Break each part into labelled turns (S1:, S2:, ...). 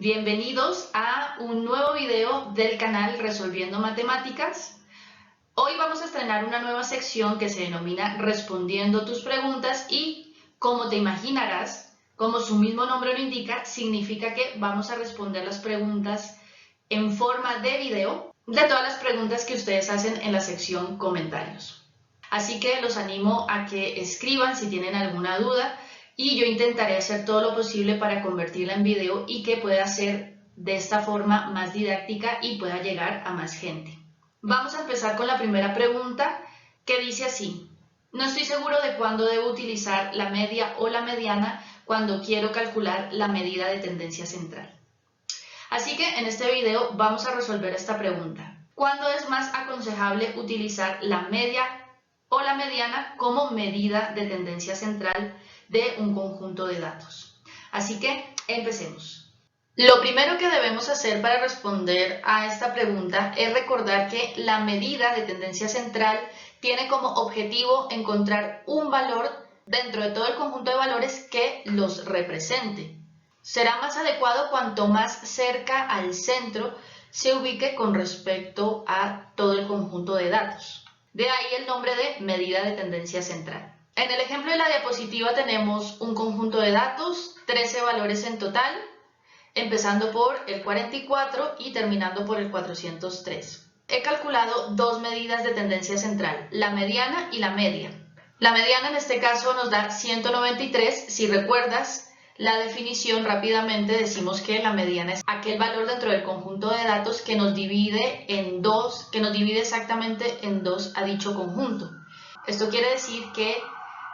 S1: Bienvenidos a un nuevo video del canal Resolviendo Matemáticas. Hoy vamos a estrenar una nueva sección que se denomina Respondiendo tus preguntas y, como te imaginarás, como su mismo nombre lo indica, significa que vamos a responder las preguntas en forma de video de todas las preguntas que ustedes hacen en la sección comentarios. Así que los animo a que escriban si tienen alguna duda y yo intentaré hacer todo lo posible para convertirla en video y que pueda ser de esta forma más didáctica y pueda llegar a más gente. Vamos a empezar con la primera pregunta que dice así: no estoy seguro de cuándo debo utilizar la media o la mediana cuando quiero calcular la medida de tendencia central. Así que en este video vamos a resolver esta pregunta. ¿Cuándo es más aconsejable utilizar la media o la mediana como medida de tendencia central de un conjunto de datos? Así que empecemos. Lo primero que debemos hacer para responder a esta pregunta es recordar que la medida de tendencia central tiene como objetivo encontrar un valor dentro de todo el conjunto de valores que los represente. Será más adecuado cuanto más cerca al centro se ubique con respecto a todo el conjunto de datos. De ahí el nombre de medida de tendencia central. En el ejemplo de la diapositiva tenemos un conjunto de datos, 13 valores en total, empezando por el 44 y terminando por el 403. He calculado dos medidas de tendencia central, la mediana y la media. La mediana en este caso nos da 193, si recuerdas la definición rápidamente decimos que la mediana es aquel valor dentro del conjunto de datos que nos divide en dos, que nos divide exactamente en dos a dicho conjunto. Esto quiere decir que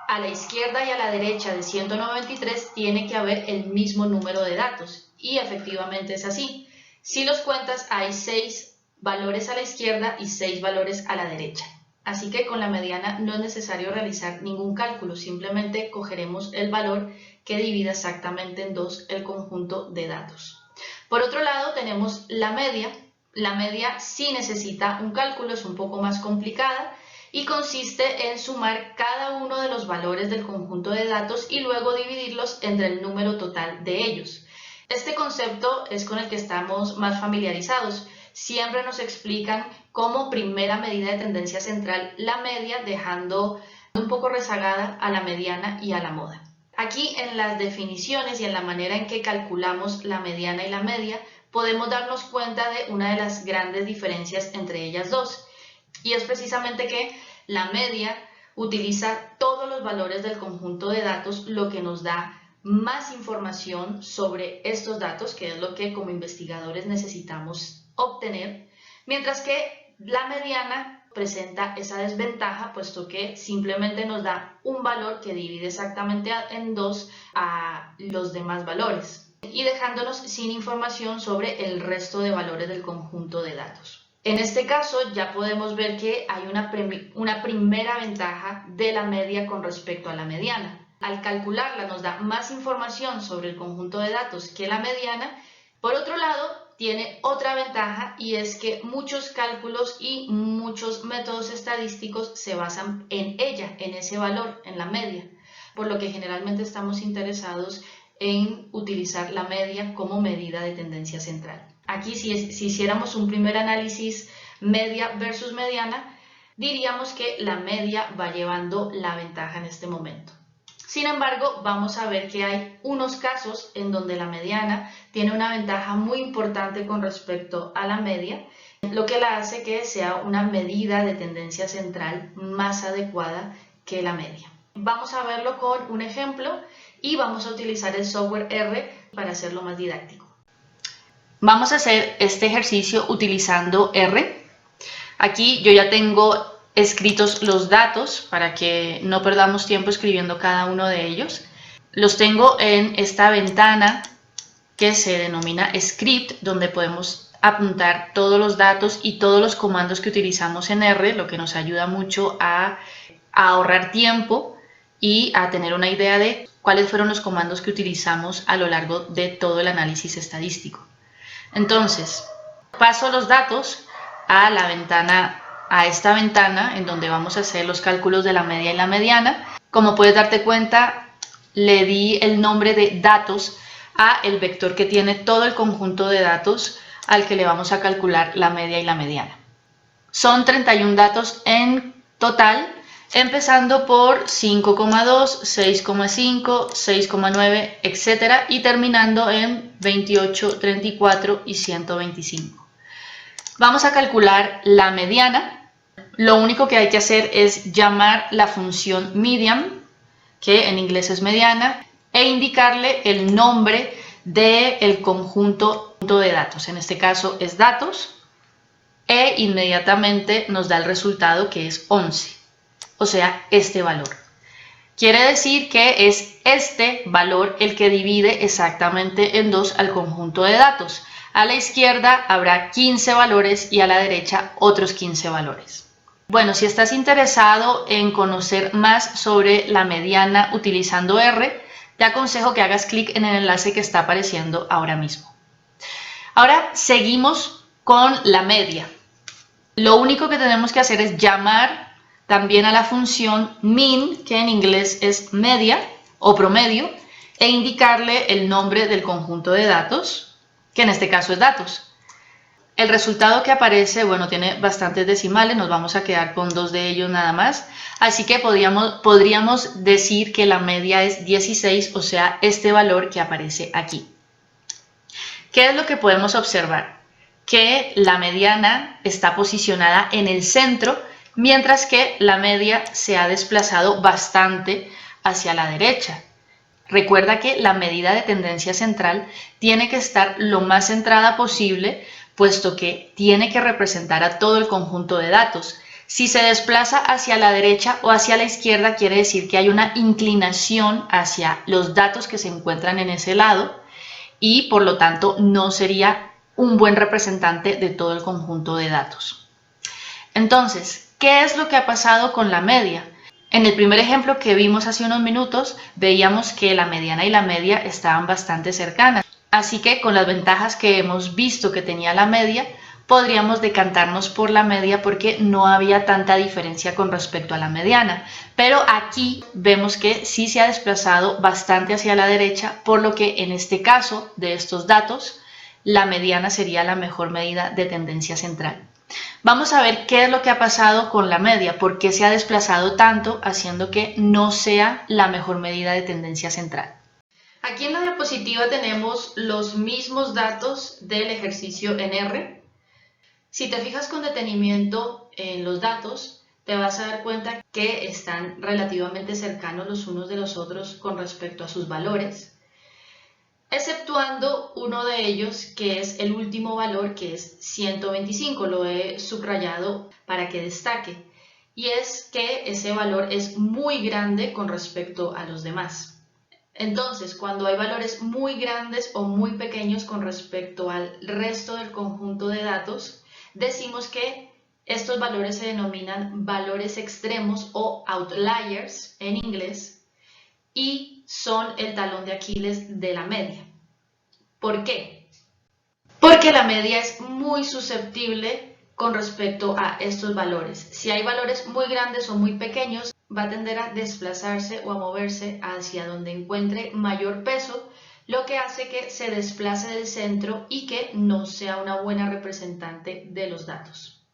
S1: a la izquierda y a la derecha de 193 tiene que haber el mismo número de datos y efectivamente es así. Si los cuentas hay 6 valores a la izquierda y 6 valores a la derecha. Así que con la mediana no es necesario realizar ningún cálculo, simplemente cogeremos el valor que divida exactamente en dos el conjunto de datos. Por otro lado tenemos la media. La media sí necesita un cálculo, es un poco más complicada y consiste en sumar cada uno de los valores del conjunto de datos y luego dividirlos entre el número total de ellos. Este concepto es con el que estamos más familiarizados. Siempre nos explican como primera medida de tendencia central la media, dejando un poco rezagada a la mediana y a la moda. Aquí en las definiciones y en la manera en que calculamos la mediana y la media podemos darnos cuenta de una de las grandes diferencias entre ellas dos, y es precisamente que la media utiliza todos los valores del conjunto de datos, lo que nos da más información sobre estos datos, que es lo que como investigadores necesitamos obtener, mientras que la mediana presenta esa desventaja, puesto que simplemente nos da un valor que divide exactamente en dos a los demás valores y dejándonos sin información sobre el resto de valores del conjunto de datos. En este caso ya podemos ver que hay una primera ventaja de la media con respecto a la mediana. Al calcularla nos da más información sobre el conjunto de datos que la mediana. Por otro lado, tiene otra ventaja y es que muchos cálculos y muchos métodos estadísticos se basan en ella, en ese valor, en la media, por lo que generalmente estamos interesados en utilizar la media como medida de tendencia central. Aquí si hiciéramos un primer análisis media versus mediana, diríamos que la media va llevando la ventaja en este momento. Sin embargo, vamos a ver que hay unos casos en donde la mediana tiene una ventaja muy importante con respecto a la media, lo que la hace que sea una medida de tendencia central más adecuada que la media. Vamos a verlo con un ejemplo y vamos a utilizar el software R para hacerlo más didáctico. Vamos a hacer este ejercicio utilizando R. Aquí yo ya tengo escritos los datos para que no perdamos tiempo escribiendo cada uno de ellos. Los tengo en esta ventana que se denomina script, donde podemos apuntar todos los datos y todos los comandos que utilizamos en R, lo que nos ayuda mucho a ahorrar tiempo y a tener una idea de cuáles fueron los comandos que utilizamos a lo largo de todo el análisis estadístico. Entonces, paso los datos a la ventana, a esta ventana en donde vamos a hacer los cálculos de la media y la mediana. Como puedes darte cuenta, le di el nombre de datos a el vector que tiene todo el conjunto de datos al que le vamos a calcular la media y la mediana. Son 31 datos en total, empezando por 5,2, 6,5, 6,9, etc. y terminando en 28, 34 y 125. Vamos a calcular la mediana. Lo único que hay que hacer es llamar la función median, que en inglés es mediana, e indicarle el nombre del conjunto de datos. En este caso es datos, e inmediatamente nos da el resultado, que es 11, o sea, este valor. Quiere decir que es este valor el que divide exactamente en dos al conjunto de datos. A la izquierda habrá 15 valores y a la derecha otros 15 valores. Bueno, si estás interesado en conocer más sobre la mediana utilizando R, te aconsejo que hagas clic en el enlace que está apareciendo ahora mismo. Ahora seguimos con la media. Lo único que tenemos que hacer es llamar también a la función min, que en inglés es media o promedio, e indicarle el nombre del conjunto de datos, que en este caso es datos. El resultado que aparece, bueno, tiene bastantes decimales, nos vamos a quedar con 2 de ellos nada más, así que podríamos decir que la media es 16, o sea, este valor que aparece aquí. ¿Qué es lo que podemos observar? Que la mediana está posicionada en el centro, mientras que la media se ha desplazado bastante hacia la derecha. Recuerda que la medida de tendencia central tiene que estar lo más centrada posible, puesto que tiene que representar a todo el conjunto de datos. Si se desplaza hacia la derecha o hacia la izquierda, quiere decir que hay una inclinación hacia los datos que se encuentran en ese lado y por lo tanto no sería un buen representante de todo el conjunto de datos. Entonces, ¿qué es lo que ha pasado con la media? En el primer ejemplo que vimos hace unos minutos, veíamos que la mediana y la media estaban bastante cercanas. Así que con las ventajas que hemos visto que tenía la media, podríamos decantarnos por la media porque no había tanta diferencia con respecto a la mediana. Pero aquí vemos que sí se ha desplazado bastante hacia la derecha, por lo que en este caso de estos datos, la mediana sería la mejor medida de tendencia central. Vamos a ver qué es lo que ha pasado con la media, por qué se ha desplazado tanto, haciendo que no sea la mejor medida de tendencia central. Aquí en la diapositiva tenemos los mismos datos del ejercicio en R. Si te fijas con detenimiento en los datos, te vas a dar cuenta que están relativamente cercanos los unos de los otros con respecto a sus valores, exceptuando uno de ellos que es el último valor, que es 125, lo he subrayado para que destaque, y es que ese valor es muy grande con respecto a los demás. Entonces, cuando hay valores muy grandes o muy pequeños con respecto al resto del conjunto de datos, decimos que estos valores se denominan valores extremos o outliers en inglés, y son el talón de Aquiles de la media. ¿Por qué? Porque la media es muy susceptible con respecto a estos valores. Si hay valores muy grandes o muy pequeños, va a tender a desplazarse o a moverse hacia donde encuentre mayor peso, lo que hace que se desplace del centro y que no sea una buena representante de los datos.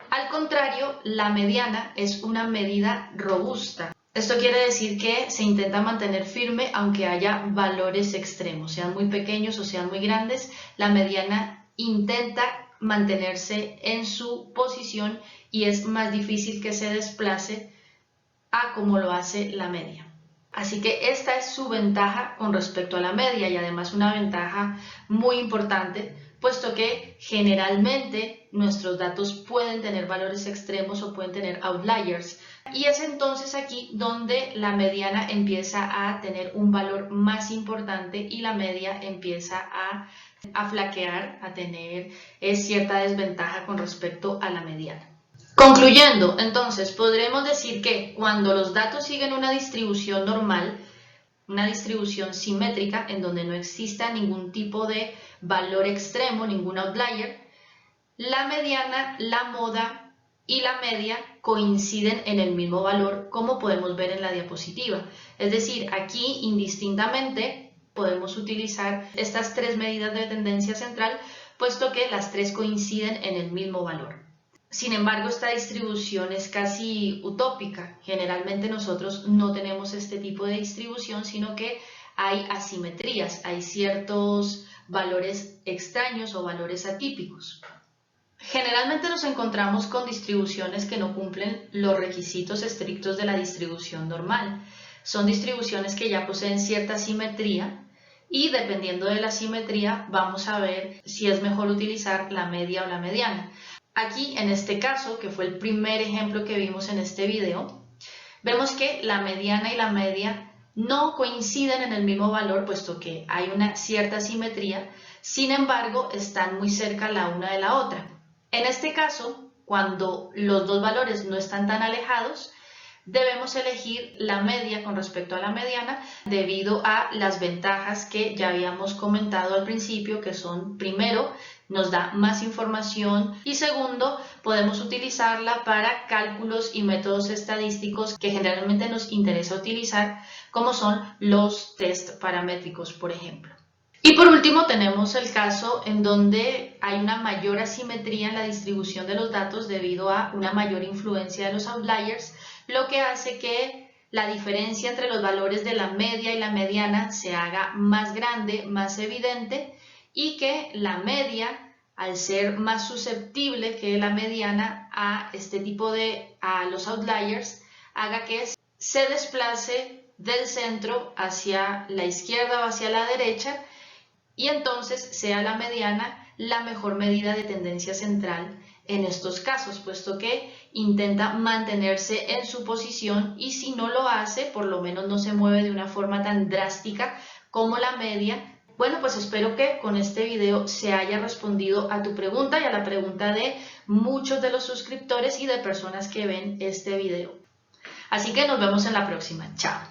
S1: Al contrario, la mediana es una medida robusta. Esto quiere decir que se intenta mantener firme aunque haya valores extremos, sean muy pequeños o sean muy grandes. La mediana intenta mantenerse en su posición y es más difícil que se desplace a como lo hace la media. Así que esta es su ventaja con respecto a la media, y además una ventaja muy importante, puesto que generalmente nuestros datos pueden tener valores extremos o pueden tener outliers, y es entonces aquí donde la mediana empieza a tener un valor más importante y la media empieza a flaquear, a tener cierta desventaja con respecto a la mediana. Concluyendo, entonces, podremos decir que cuando los datos siguen una distribución normal, una distribución simétrica en donde no exista ningún tipo de valor extremo, ningún outlier, la mediana, la moda y la media coinciden en el mismo valor, como podemos ver en la diapositiva. Es decir, aquí indistintamente podemos utilizar estas tres medidas de tendencia central, puesto que las tres coinciden en el mismo valor. Sin embargo, esta distribución es casi utópica. Generalmente nosotros no tenemos este tipo de distribución, sino que hay asimetrías, hay ciertos valores extraños o valores atípicos. Generalmente nos encontramos con distribuciones que no cumplen los requisitos estrictos de la distribución normal. Son distribuciones que ya poseen cierta simetría y dependiendo de la simetría vamos a ver si es mejor utilizar la media o la mediana. Aquí en este caso, que fue el primer ejemplo que vimos en este video, vemos que la mediana y la media no coinciden en el mismo valor, puesto que hay una cierta simetría, sin embargo están muy cerca la una de la otra. En este caso, cuando los dos valores no están tan alejados, debemos elegir la media con respecto a la mediana debido a las ventajas que ya habíamos comentado al principio, que son, primero, nos da más información y segundo, podemos utilizarla para cálculos y métodos estadísticos que generalmente nos interesa utilizar, como son los test paramétricos, por ejemplo. Y por último tenemos el caso en donde hay una mayor asimetría en la distribución de los datos debido a una mayor influencia de los outliers, lo que hace que la diferencia entre los valores de la media y la mediana se haga más grande, más evidente, y que la media, al ser más susceptible que la mediana a los outliers, haga que se desplace del centro hacia la izquierda o hacia la derecha, y entonces sea la mediana la mejor medida de tendencia central en estos casos, puesto que intenta mantenerse en su posición y si no lo hace, por lo menos no se mueve de una forma tan drástica como la media. Bueno, pues espero que con este video se haya respondido a tu pregunta y a la pregunta de muchos de los suscriptores y de personas que ven este video. Así que nos vemos en la próxima. Chao.